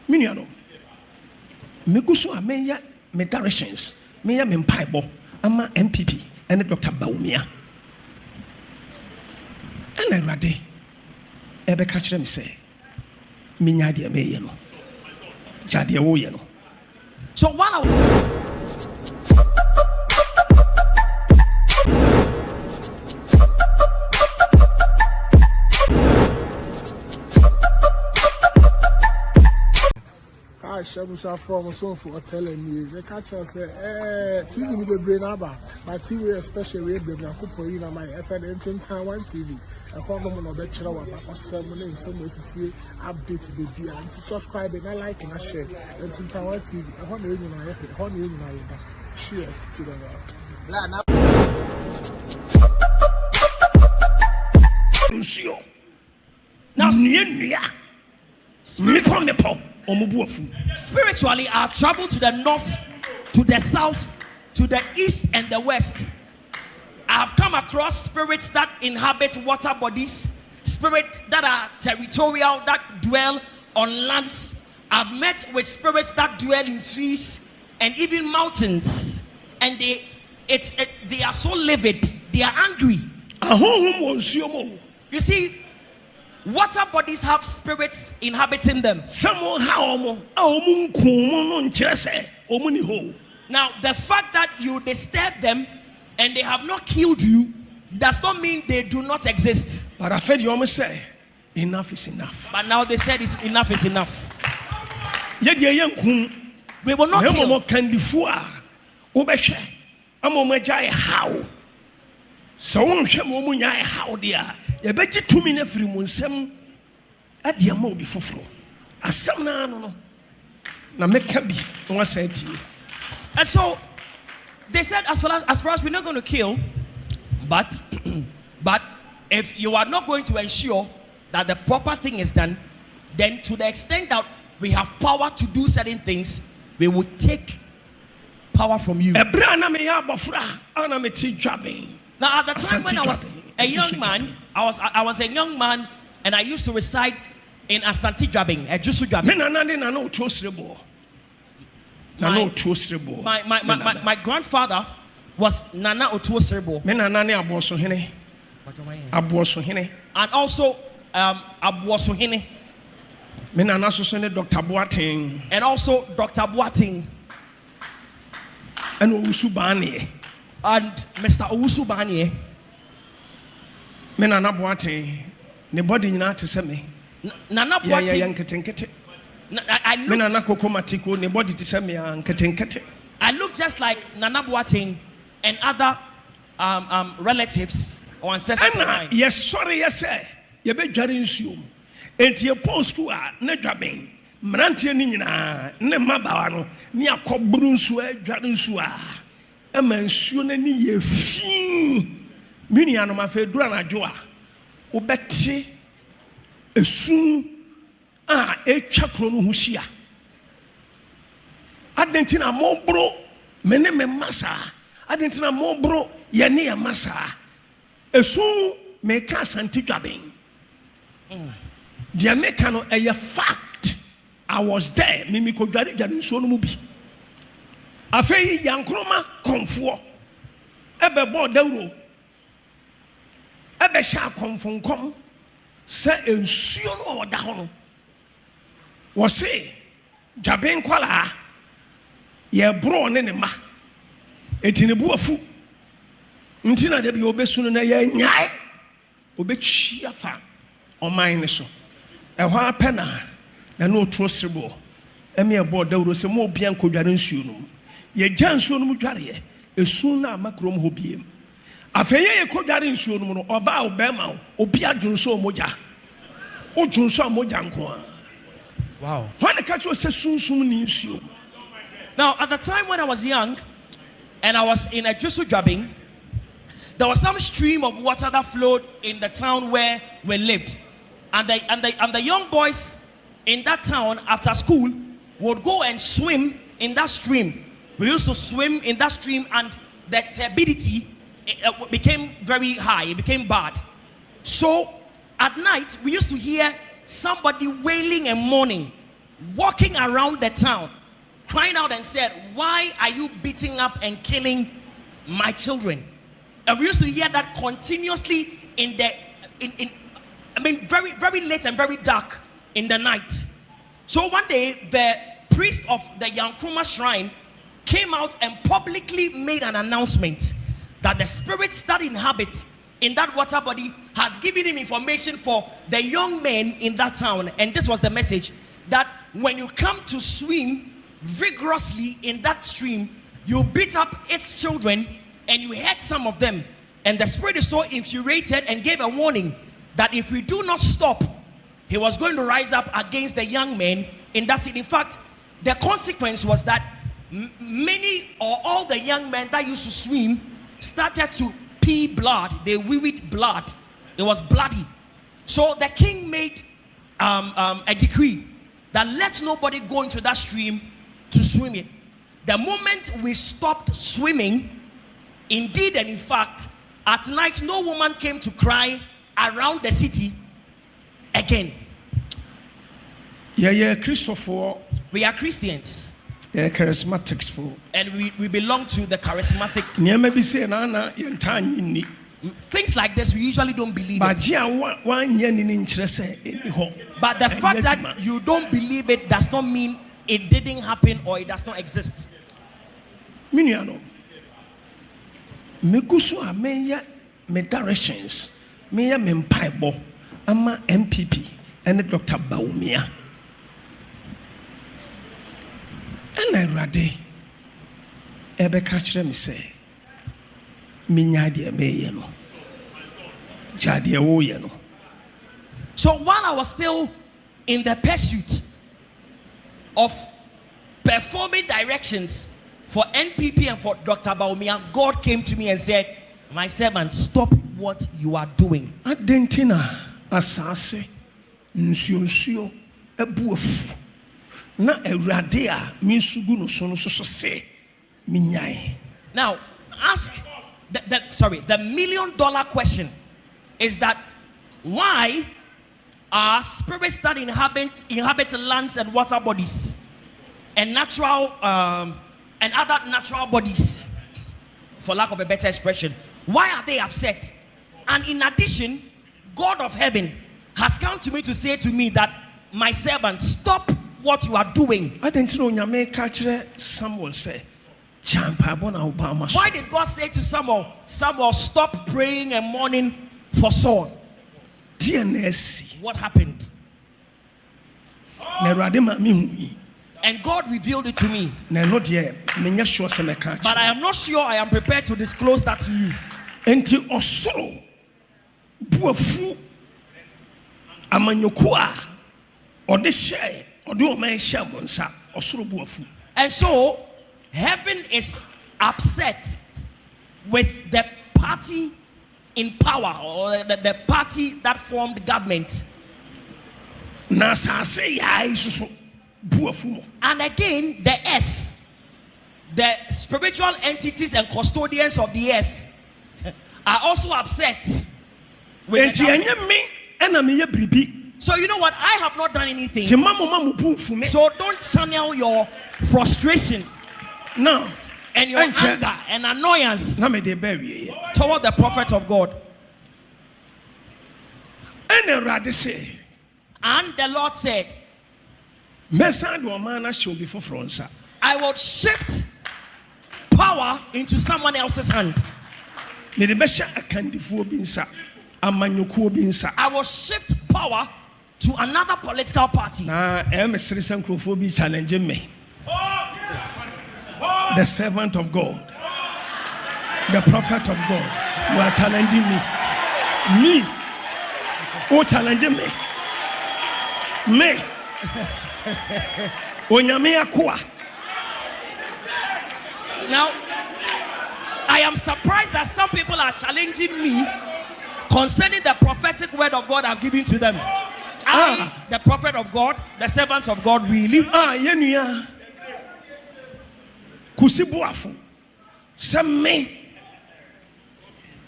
Miniano. Mekusu amenya me directions. Meya me mpaibo. Ama MPP. And Dr. Bawumia. And I ready. Ebe catch them say. Minyadia me yeno. Jadia wo yeno. So while I shall from so for telling me the catcher say, TV me the brain about my TV especially with the Kupo my FM Taiwan TV. A problem on the channel or someone in some way to see update the baby and to subscribe and I like and I share and to Taiwan TV. I want to cheers to the world. Now, spiritually, I've traveled to the north, to the south, to the east, and the west. I've come across spirits that inhabit water bodies, spirits that are territorial, that dwell on lands. I've met with spirits that dwell in trees and even mountains, and they are so livid, they are angry. You see, water bodies have spirits inhabiting them. Now, the fact that you disturb them and they have not killed you does not mean they do not exist. But I fed you almost say, enough is enough. But now they said enough is enough. We will not kill. So how dear. You bet you 2 minutes free Munsem at the Amo before flow. As some no. Now make be what I said to you. And so they said, as far as we're not going to kill, but if you are not going to ensure that the proper thing is done, then to the extent that we have power to do certain things, we will take power from you. Now, at the time when I was a young man, I was a young man, and I used to reside in Asante Jabing, a Jusu Jabing. My grandfather was Nana Otuosrebo. And also Abuosuhene. And also Dr. Boating. And owusu bani. And Mr. Owusu Banye. Nana Boate, ne body na to say me. Nana Boate. I look just like Nana Boate and other relatives or ancestors of mine. Yes, sorry, yes, sir. You be jarring soon. And your post school are not dropping. Mrantia Nina, ne Mabano, near Cobrunsu, Jarusua. A man soon any ye fee. Miniano, my Fedrana Joa. Obeti a soon a chacron hushia. Adentina Mobro, Meneme Massa. Adentina Mobro, Yania Massa. A soon make us anti-jabbing. The American a fact. I was there. Mimiko Jari so mubi. Afei Yankroma Comfort. Ebe Bordeaux. Ebe Sha Confon. Say ensuon or down. Was say Jabin Kwala. Ye bro nenema. Etinibu afu. Ntina de bi obesunu na ye nyai. Obechia fa. O mine so. Ehwa pena. Na no trustable. Emi ebo dawro se mo bia nkodware nsuo no. Ye gya nsuo no mu dware esu na makrom ho biem. Afeye ye kodware nsuo no no oba obema obi adwonso omoja. Odwonso omoja nko a. Wow. When the catch was se sunsum ni nsuo. Now, at the time when I was young and I was in a Jusu Jabbing, there was some stream of water that flowed in the town where we lived. And the young boys in that town after school would go and swim in that stream. We used to swim in that stream, and the turbidity became very high. It became bad. So at night we used to hear somebody wailing and mourning. walking around the town, crying out and said, "Why are you beating up and killing my children?" And we used to hear that continuously very, very late and very dark in the night. So one day, the priest of the Yankruma shrine came out and publicly made an announcement that the spirits that inhabit in that water body has given him information for the young men in that town. And this was the message: that when you come to swim vigorously in that stream, you beat up its children and you hurt some of them. And the spirit is so infuriated and gave a warning that if we do not stop, he was going to rise up against the young men in that city. In fact, the consequence was that many or all the young men that used to swim started to pee blood. They weed blood. It was bloody. So the king made a decree that let nobody go into that stream to swim it. The moment we stopped swimming, indeed and in fact, at night no woman came to cry around the city again. Yeah, Christopher. We are Christians. Yeah, charismatics for. And we belong to the charismatic. Things like this, we usually don't believe it. But the fact that you don't believe it does not mean it didn't happen or it does not exist. Miniano. Mekusu ameya me directions. Meya me mpaibo. Ama MPP. And Dr. Bawumia. And I rade. Ebe kachire me say. Minyadi me no. Jadi wo ye no. So while I was still in the pursuit of performing directions for NPP and for Dr. Bawumia, God came to me and said, "My servant, stop what you are doing." Adentina asase nsuo ebuofu na ewrade a minsugu no so no so se minyai. Now ask the $1 million question is that why are spirits that inhabit lands and water bodies and natural and other natural bodies, for lack of a better expression, why are they upset? And in addition, God of heaven has come to me to say to me that, "My servant, stop what you are doing." I didn't know Samuel say, why did God say to Samuel, "Stop praying and mourning for Saul"? DNS. What happened? And God revealed it to me. But I am not sure I am prepared to disclose that to you. Enti osoro buafu amanyokua ode share ode o man share monsa osoro buafu. And so heaven is upset with the party in power, or the party that formed government. Na sase ya isusu buafu. And again, the earth, the spiritual entities and custodians of the earth are also upset with the government. So you know what? I have not done anything. So don't channel your frustration and your anger and annoyance toward the prophet of God. And the Lord said, "I will shift power into someone else's hand. I will shift power to another political party." The servant of God, the prophet of God, you are challenging me. Me? Who challenging me? Me? Now, I am surprised that some people are challenging me concerning the prophetic word of God I've given to them. I, the prophet of God, the servant of God, really? Kusibuafu. Some me.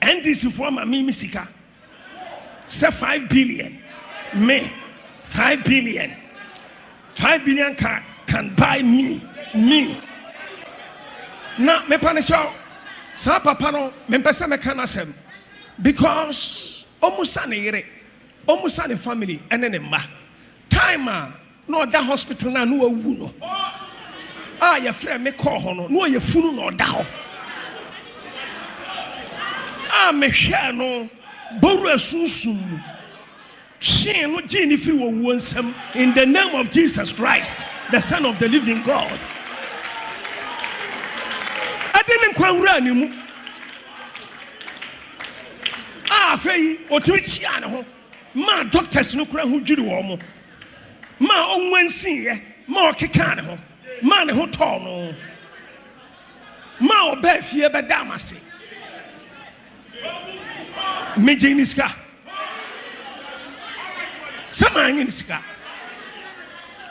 NDC for my misika. Say 5 billion. Me. 5 billion. 5 billion can buy me. Now, me panisho, sa papa no, me pesa me kanasem, because almost any family and then ma time no that hospital na no awu no. Your friend me call hono, no ye funu no da ho. Me hwe no, boru asunsun. She no gini free wo wonsam in the name of Jesus Christ, the Son of the living God. Adene kwanwura ni mu. Afei otumi chia ne ho. Ma doctors no kura ho dwiri wo mo. Ma onwansin ye, ma okeka ne ho. Ma ne ho to no. Ma oba fie be damase. Meje ni sika. Sama anyi ni sika.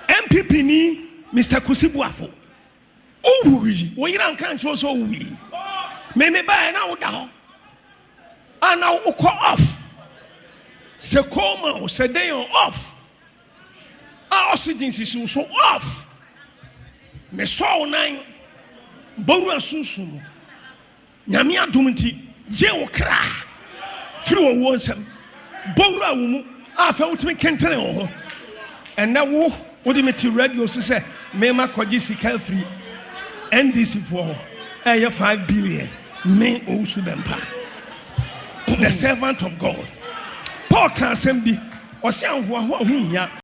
MPP ni Mr. Kusibuafo. Owi, wo yira nkan tro so owi. Me ba na wo da ho. Ana wo ko off. Se koma o se dey off. Oxygen so off. Me so nan boru asunsun. Nyame adom nti je wo kra. Firi wo wonsam. Boru awumu afa wotime kentene wo ho. Ena wo wodi meti radio so say me ma kwaji sika free. NDC for 5 billion. Me owusu bempa. The servant of God. Paul can send me or say,